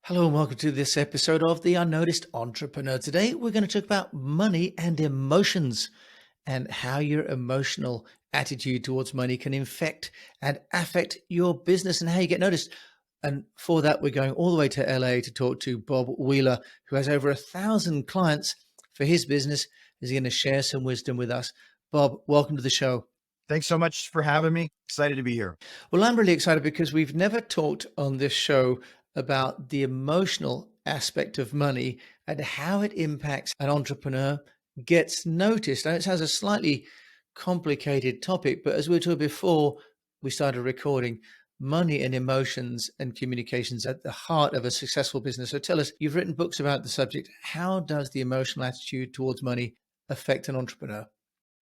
Hello and welcome to this episode of the Unnoticed Entrepreneur. Today, we're going to talk about money and emotions and how your emotional attitude towards money can infect and affect your business and how you get noticed. And for that, we're going all the way to LA to talk to Bob Wheeler, who has over 1,000 clients for his business. He's going to share some wisdom with us. Bob, welcome to the show. Thanks so much for having me. Excited to be here. Well, I'm really excited because we've never talked on this show about the emotional aspect of money and how it impacts an entrepreneur, gets noticed. Now, it sounds a slightly complicated topic, but as we were talking before we started recording, money and emotions and communications at the heart of a successful business. So tell us, you've written books about the subject. How does the emotional attitude towards money affect an entrepreneur?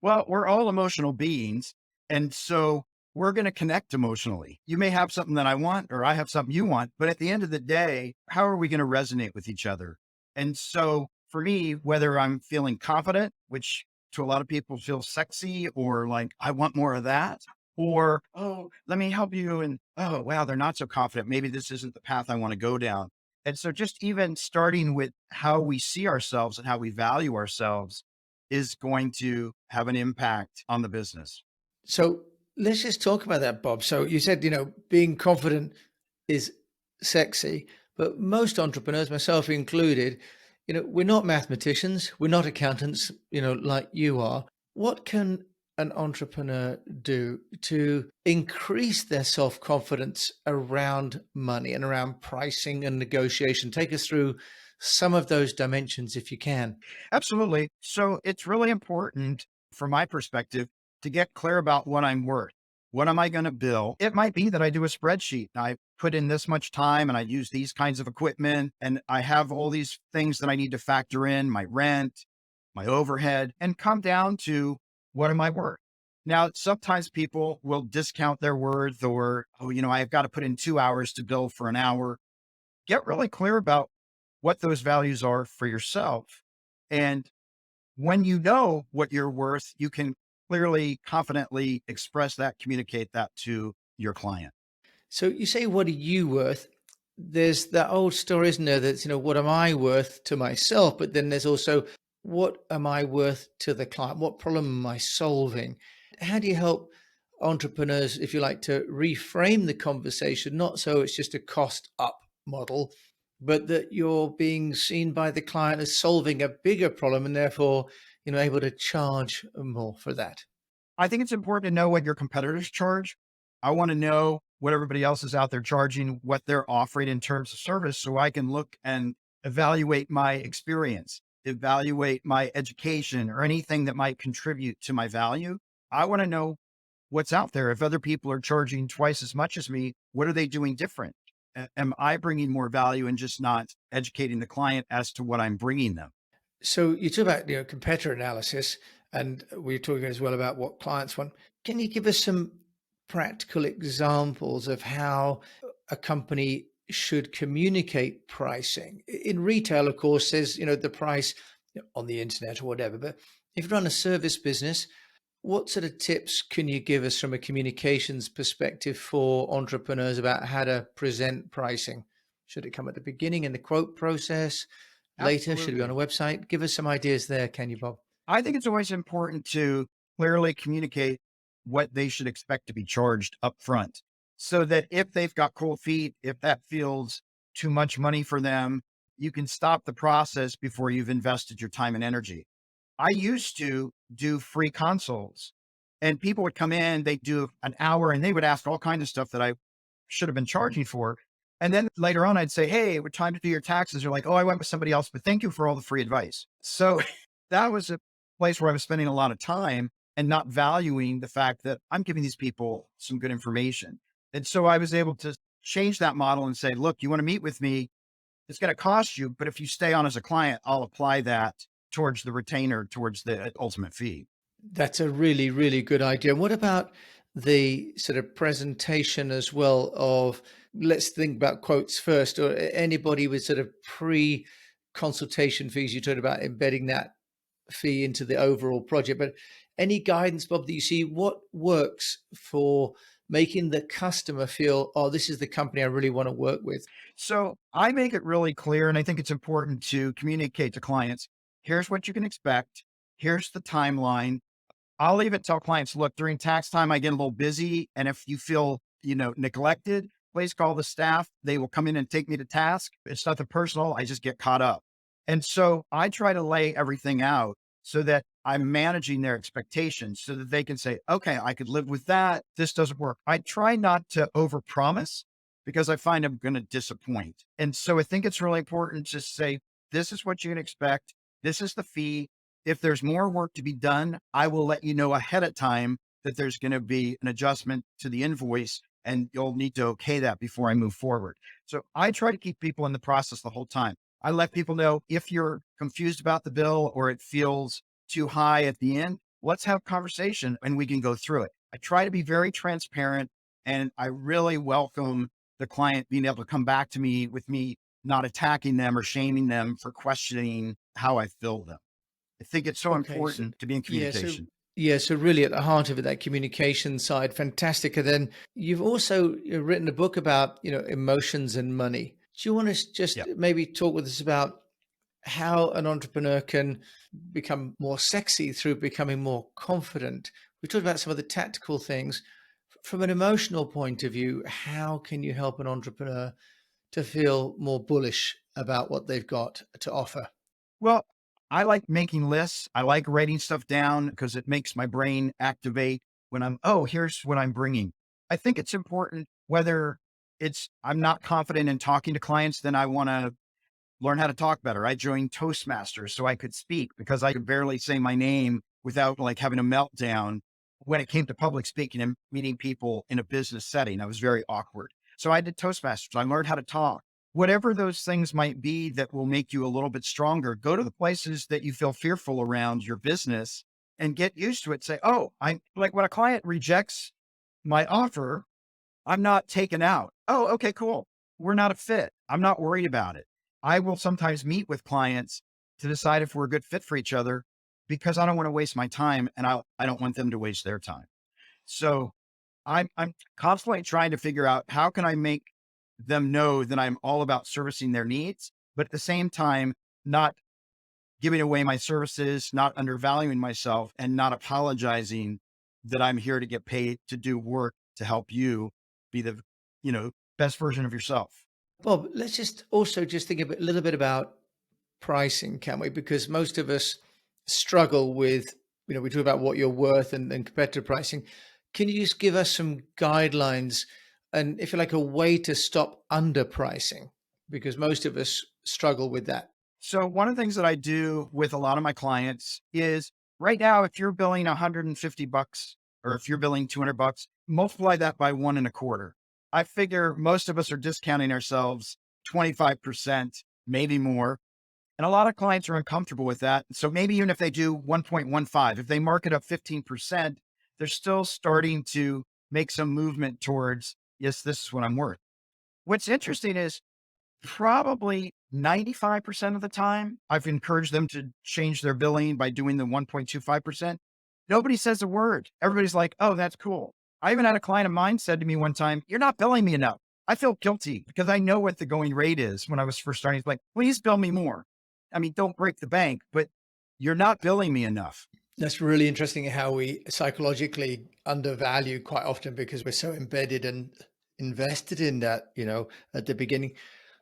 Well, we're all emotional beings. And so we're going to connect emotionally. You may have something that I want, or I have something you want, but at the end of the day, how are we going to resonate with each other? And so for me, whether I'm feeling confident, which to a lot of people feels sexy, or like, I want more of that, or, oh, let me help you. And oh, wow, they're not so confident. Maybe this isn't the path I want to go down. And so just even starting with how we see ourselves and how we value ourselves is going to have an impact on the business. So let's just talk about that, Bob. So you said, being confident is sexy, but most entrepreneurs, myself included, we're not mathematicians, we're not accountants, like you are. What can an entrepreneur do to increase their self-confidence around money and around pricing and negotiation? Take us through some of those dimensions if you can. Absolutely. So it's really important from my perspective to get clear about what I'm worth. What am I going to bill? It might be that I do a spreadsheet. I put in this much time and I use these kinds of equipment and I have all these things that I need to factor in, my rent, my overhead, and come down to what am I worth? Now, sometimes people will discount their worth or, oh, I've got to put in 2 hours to bill for an hour. Get really clear about what those values are for yourself. And when you know what you're worth, you can clearly, confidently express that, communicate that to your client. So you say, what are you worth? There's that old story, isn't there? That's, what am I worth to myself? But then there's also, what am I worth to the client? What problem am I solving? How do you help entrepreneurs, if you like, to reframe the conversation, not so it's just a cost up model, but that you're being seen by the client as solving a bigger problem and therefore, able to charge more for that? I think it's important to know what your competitors charge. I want to know what everybody else is out there charging, what they're offering in terms of service, so I can look and evaluate my experience, evaluate my education, or anything that might contribute to my value. I want to know what's out there. If other people are charging twice as much as me, what are they doing different? Am I bringing more value and just not educating the client as to what I'm bringing them? So you talk about competitor analysis, and we're talking as well about what clients want. Can you give us some practical examples of how a company should communicate pricing? In retail, of course, there's the price on the internet or whatever. But if you run a service business, what sort of tips can you give us from a communications perspective for entrepreneurs about how to present pricing? Should it come at the beginning in the quote process? Later? Should it be on a Absolutely. website? Give us some ideas there, can you, Bob? I think it's always important to clearly communicate what they should expect to be charged up front so that if they've got cold feet, if that feels too much money for them, you can stop the process before you've invested your time and energy. I used to do free consults and people would come in, they'd do an hour and they would ask all kinds of stuff that I should have been charging for. And then later on, I'd say, hey, we're time to do your taxes. You're like, oh, I went with somebody else, but thank you for all the free advice. So that was a place where I was spending a lot of time and not valuing the fact that I'm giving these people some good information. And so I was able to change that model and say, look, you want to meet with me? It's going to cost you, but if you stay on as a client, I'll apply that towards the retainer, towards the ultimate fee. That's a really, really good idea. And what about the sort of presentation as well of, let's think about quotes first, or anybody with sort of pre-consultation fees, you talked about embedding that fee into the overall project, but any guidance, Bob, that you see what works for making the customer feel, oh, this is the company I really want to work with? So I make it really clear, and I think it's important to communicate to clients. Here's what you can expect. Here's the timeline. I'll even tell clients, look, during tax time, I get a little busy. And if you feel, neglected, please call the staff. They will come in and take me to task. It's nothing personal. I just get caught up. And so I try to lay everything out so that I'm managing their expectations so that they can say, okay, I could live with that. This doesn't work. I try not to overpromise because I find I'm going to disappoint. And so I think it's really important to say, this is what you can expect. This is the fee. If there's more work to be done, I will let you know ahead of time that there's going to be an adjustment to the invoice and you'll need to okay that before I move forward. So I try to keep people in the process the whole time. I let people know if you're confused about the bill or it feels too high at the end, let's have a conversation and we can go through it. I try to be very transparent and I really welcome the client being able to come back to me with me not attacking them or shaming them for questioning how I fill them. I think it's so Okay. So, important to be in yeah. So, communication. yeah. So, really, at the heart of it, that communication side, fantastic. And then you've also written a book about emotions and money. Do you want to just Yeah. maybe talk with us about how an entrepreneur can become more sexy through becoming more confident? We talked about some of the tactical things. From an emotional point of view, how can you help an entrepreneur to feel more bullish about what they've got to offer? Well, I like making lists. I like writing stuff down because it makes my brain activate when here's what I'm bringing. I think it's important whether I'm not confident in talking to clients, then I want to learn how to talk better. I joined Toastmasters so I could speak because I could barely say my name without like having a meltdown when it came to public speaking and meeting people in a business setting. I was very awkward. So I did Toastmasters. I learned how to talk. Whatever those things might be that will make you a little bit stronger, go to the places that you feel fearful around your business and get used to it. Say, oh, I like when a client rejects my offer, I'm not taken out. Oh, okay, cool. We're not a fit. I'm not worried about it. I will sometimes meet with clients to decide if we're a good fit for each other because I don't want to waste my time and I don't want them to waste their time. So I'm constantly trying to figure out how can I make them know that I'm all about servicing their needs, but at the same time, not giving away my services, not undervaluing myself, and not apologizing that I'm here to get paid to do work to help you be the, best version of yourself. Bob, let's just also just think a little bit about pricing, can we? Because most of us struggle with, we talk about what you're worth and competitive pricing. Can you just give us some guidelines and, if you like, a way to stop underpricing? Because most of us struggle with that. So one of the things that I do with a lot of my clients is right now, if you're billing $150 or if you're billing $200, multiply that by 1.25. I figure most of us are discounting ourselves 25%, maybe more. And a lot of clients are uncomfortable with that. So maybe even if they do 1.15, if they mark it up 15%, they're still starting to make some movement towards, yes, this is what I'm worth. What's interesting is probably 95% of the time, I've encouraged them to change their billing by doing the 1.25%. Nobody says a word. Everybody's like, oh, that's cool. I even had a client of mine said to me one time, you're not billing me enough. I feel guilty because I know what the going rate is when I was first starting. He's like, please bill me more. I mean, don't break the bank, but you're not billing me enough. That's really interesting how we psychologically undervalue quite often because we're so embedded and invested in that, at the beginning.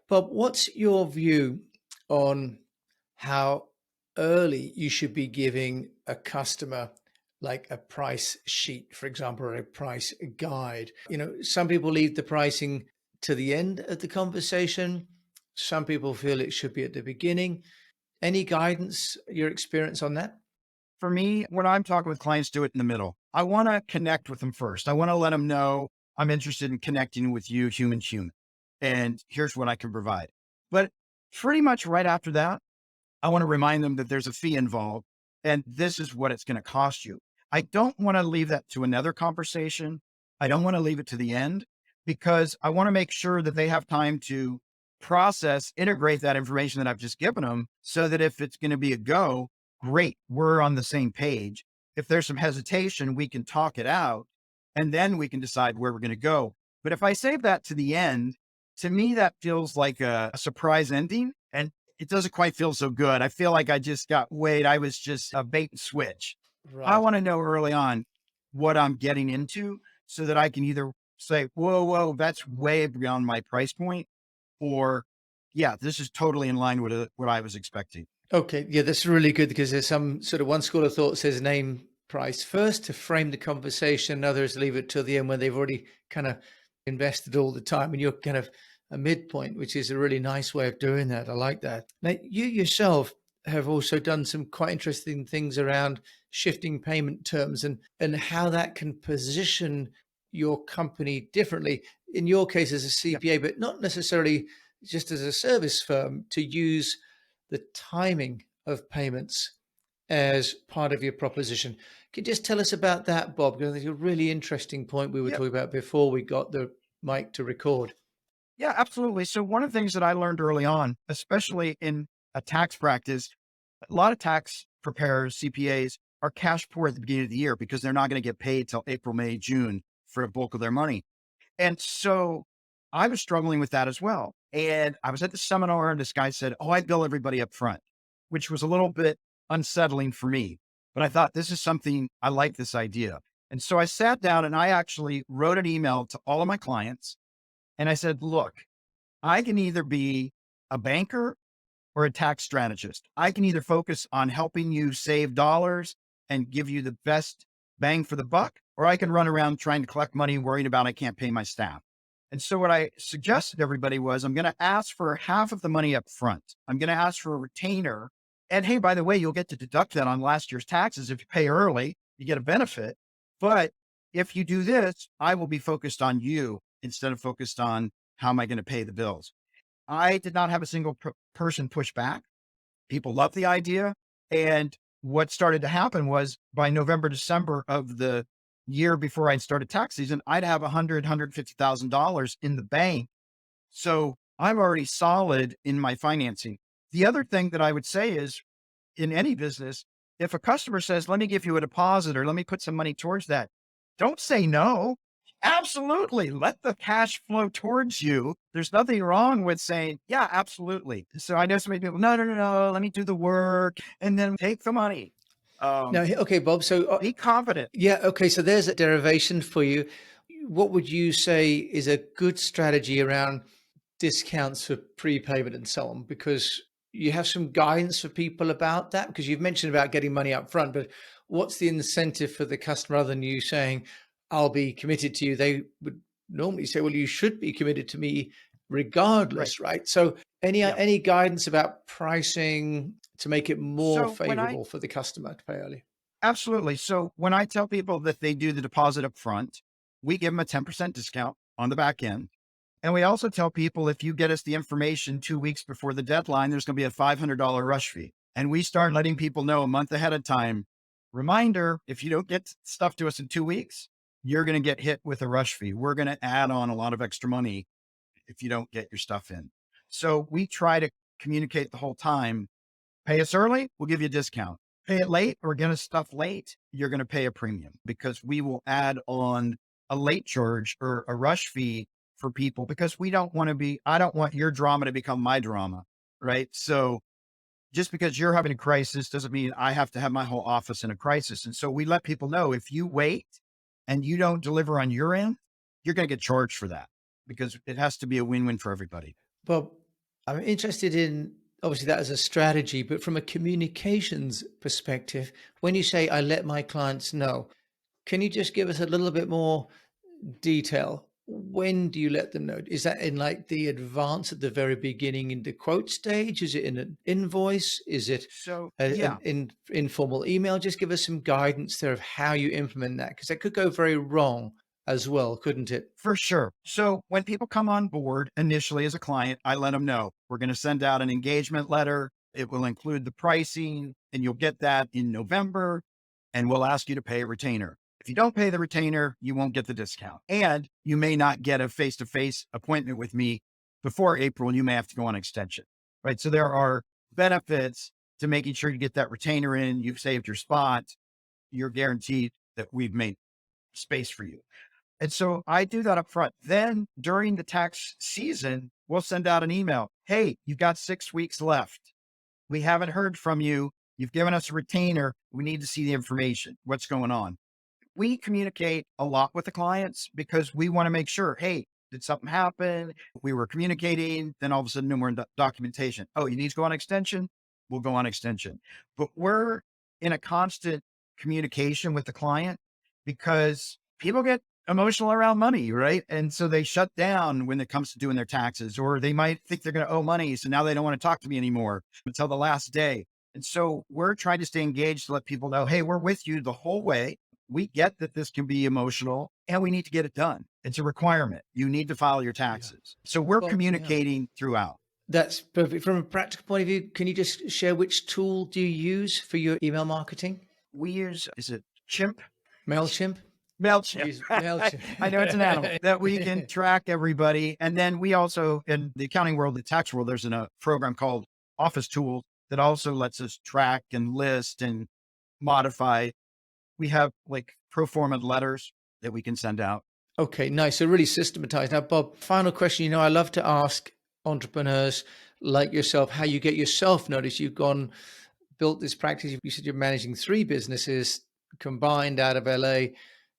But what's your view on how early you should be giving a customer like a price sheet, for example, or a price guide? Some people leave the pricing to the end of the conversation. Some people feel it should be at the beginning. Any guidance, your experience on that? For me, when I'm talking with clients, do it in the middle. I want to connect with them first. I want to let them know I'm interested in connecting with you, human to human. And here's what I can provide. But pretty much right after that, I want to remind them that there's a fee involved and this is what it's going to cost you. I don't want to leave that to another conversation. I don't want to leave it to the end because I want to make sure that they have time to process, integrate that information that I've just given them so that if it's going to be a go, great, we're on the same page. If there's some hesitation, we can talk it out. and then we can decide where we're going to go. But if I save that to the end, to me, that feels like a surprise ending, and it doesn't quite feel so good. I feel like I just got weighed. I was just a bait and switch. I Right. want to know early on what I'm getting into so that I can either say, whoa, whoa, that's way beyond my price point, or yeah, this is totally in line with what I was expecting. Okay, yeah, that's really good because there's some sort of one school of thought says name price first to frame the conversation. Others leave it till the end when they've already kind of invested all the time, and you're kind of a midpoint, which is a really nice way of doing that. I like that. Now, you yourself have also done some quite interesting things around shifting payment terms and how that can position your company differently. In your case, as a Yeah. CPA, but not necessarily just as a service firm to use the timing of payments as part of your proposition. Can you just tell us about that, Bob? Because I think it's a really interesting point we were Yeah. talking about before we got the mic to record. Yeah, absolutely. So one of the things that I learned early on, especially in a tax practice, a lot of tax preparers, CPAs, are cash poor at the beginning of the year because they're not going to get paid till April, May, June for a bulk of their money. And so I was struggling with that as well. And I was at the seminar and this guy said, "Oh, I bill everybody up front," which was a little bit unsettling for me. But I thought this is something I like this idea. And so I sat down and I actually wrote an email to all of my clients. And I said, "Look, I can either be a banker or a tax strategist. I can either focus on helping you save dollars and give you the best bang for the buck, or I can run around trying to collect money, worrying about I can't pay my staff." And so what I suggested to everybody was I'm going to ask for half of the money up front. I'm going to ask for a retainer. And hey, by the way, you'll get to deduct that on last year's taxes. If you pay early, you get a benefit. But if you do this, I will be focused on you instead of focused on how am I going to pay the bills. I did not have a single person push back. People loved the idea. And what started to happen was by November, December of the year before I'd started tax season, I'd have $150,000 in the bank. So I'm already solid in my financing. The other thing that I would say is in any business, if a customer says, "Let me give you a deposit or let me put some money towards that," don't say no. Absolutely. Let the cash flow towards you. There's nothing wrong with saying, "Yeah, absolutely." So I know so many people, "No, no, no, no, let me do the work and then take the money." Now, okay, Bob. So, Be confident. yeah, okay. So there's a derivation for you. What would you say is a good strategy around discounts for prepayment and so on? Because you have some guidance for people about that, because you've mentioned about getting money up front, but what's the incentive for the customer other than you saying, I'll be committed to you? They would normally say, well, you should be committed to me Right. regardless, right? So Yeah. any guidance about pricing to make it more So when I favorable for the customer to pay early? Absolutely. So when I tell people that they do the deposit up front, we give them a 10% discount on the back end. And we also tell people if you get us the information 2 weeks before the deadline, there's going to be a $500 rush fee. And we start letting people know a month ahead of time. Reminder, if you don't get stuff to us in 2 weeks, you're going to get hit with a rush fee. We're going to add on a lot of extra money if you don't get your stuff in. So we try to communicate the whole time. Pay us early, we'll give you a discount. Pay it late or get us stuff late, you're going to pay a premium because we will add on a late charge or a rush fee for people because I don't want your drama to become my drama. Right. So just because you're having a crisis doesn't mean I have to have my whole office in a crisis. And so we let people know if you wait and you don't deliver on your end, you're going to get charged for that because it has to be a win-win for everybody. Bob, I'm interested in obviously that as a strategy, but from a communications perspective, when you say I let my clients know, can you just give us a little bit more detail? When do you let them know? Is that in like the advance at the very beginning in the quote stage? Is it in an invoice? Is it So an yeah, informal email? Just give us some guidance there of how you implement that, because that could go very wrong as well, couldn't it? for sure. So when people come on board initially as a client, I let them know we're going to send out an engagement letter. It will include the pricing and you'll get that in November and we'll ask you to pay a retainer. If you don't pay the retainer, you won't get the discount and you may not get a face-to-face appointment with me before April and you may have to go on extension, right? So there are benefits to making sure you get that retainer in. You've saved your spot. You're guaranteed that we've made space for you. And so I do that up front. Then during the tax season, we'll send out an email. Hey, you've got 6 weeks left. We haven't heard from you. You've given us a retainer. We need to see the information. What's going on? We communicate a lot with the clients because we want to make sure, hey, did something happen? We were communicating, then all of a sudden, no more documentation. Oh, you need to go on extension? We'll go on extension. But we're in a constant communication with the client because people get emotional around money, right? And so they shut down when it comes to doing their taxes, or they might think they're going to owe money. So now they don't want to talk to me anymore until the last day. And so we're trying to stay engaged to let people know, hey, we're with you the whole way. We get that this can be emotional and we need to get it done. It's a requirement. You need to file your Yeah. taxes. So we're Well, yeah. communicating throughout. That's perfect. From a practical point of view, can you just share which tool do you use for your email marketing? We use, is it Chimp? MailChimp? MailChimp. Use MailChimp. I know it's an animal that we can track everybody. And then we also, in the accounting world, the tax world, there's a program called Office Tools that also lets us track and list and modify. We have like pro forma letters that we can send out. Okay, nice. So really systematized. Now, Bob, final question. You know, I love to ask entrepreneurs like yourself how you get yourself noticed. You've gone, built this practice. You said you're managing 3 businesses combined out of LA.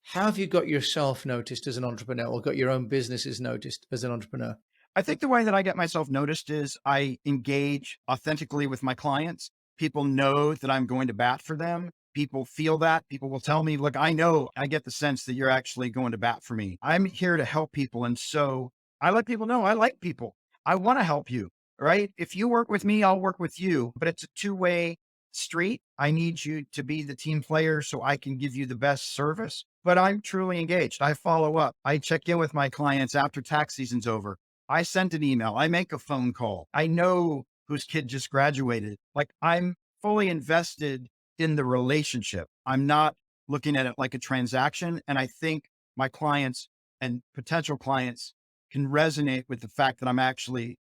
How have you got yourself noticed as an entrepreneur, or got your own businesses noticed as an entrepreneur? I think the way that I get myself noticed is I engage authentically with my clients. People know that I'm going to bat for them. People feel that. People will tell me, look, I know, I get the sense that you're actually going to bat for me. I'm here to help people. And so I let people know I like people. I want to help you, right? If you work with me, I'll work with you, but it's a two-way street. I need you to be the team player so I can give you the best service, but I'm truly engaged. I follow up. I check in with my clients after tax season's over. I sent an email. I make a phone call. I know whose kid just graduated. Like I'm fully invested in the relationship. I'm not looking at it like a transaction. And I think my clients and potential clients can resonate with the fact that I'm actually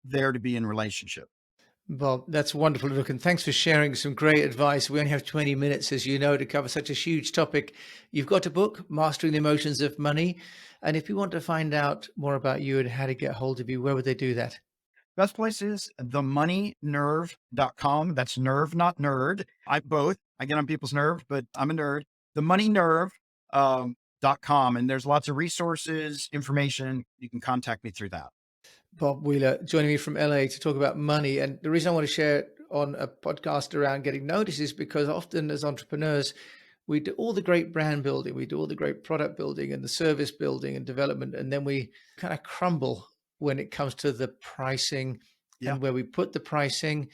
there to be in relationship. Bob, that's wonderful. Look, and thanks for sharing some great advice. We only have 20 minutes, as you know, to cover such a huge topic. You've got a book, Mastering the Emotions of Money. And if you want to find out more about you and how to get hold of you, where would they do that? Best place is themoneynerve.com. That's nerve, not nerd. I both. I get on people's nerve, but I'm a nerd. Themoneynerve.com. And there's lots of resources, information. You can contact me through that. Bob Wheeler joining me from LA to talk about money. And the reason I want to share it on a podcast around getting noticed is because often as entrepreneurs, we do all the great brand building, we do all the great product building and the service building and development, and then we kind of crumble when it comes to the pricing Yeah, and where we put the pricing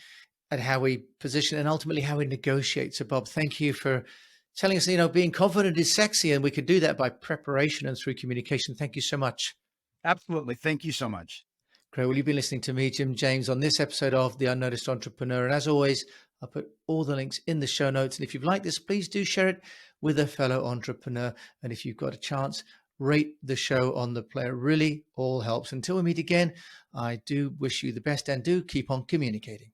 and how we position and ultimately how we negotiate. So Bob, thank you for telling us, you know, being confident is sexy, and we could do that by preparation and through communication. Thank you so much. absolutely. Thank you so much. Great. Well, you've been listening to me, Jim James, on this episode of The Unnoticed Entrepreneur. And as always, I'll put all the links in the show notes. And if you've liked this, please do share it with a fellow entrepreneur. And if you've got a chance, rate the show on the player. Really all helps. Until we meet again, I do wish you the best and do keep on communicating.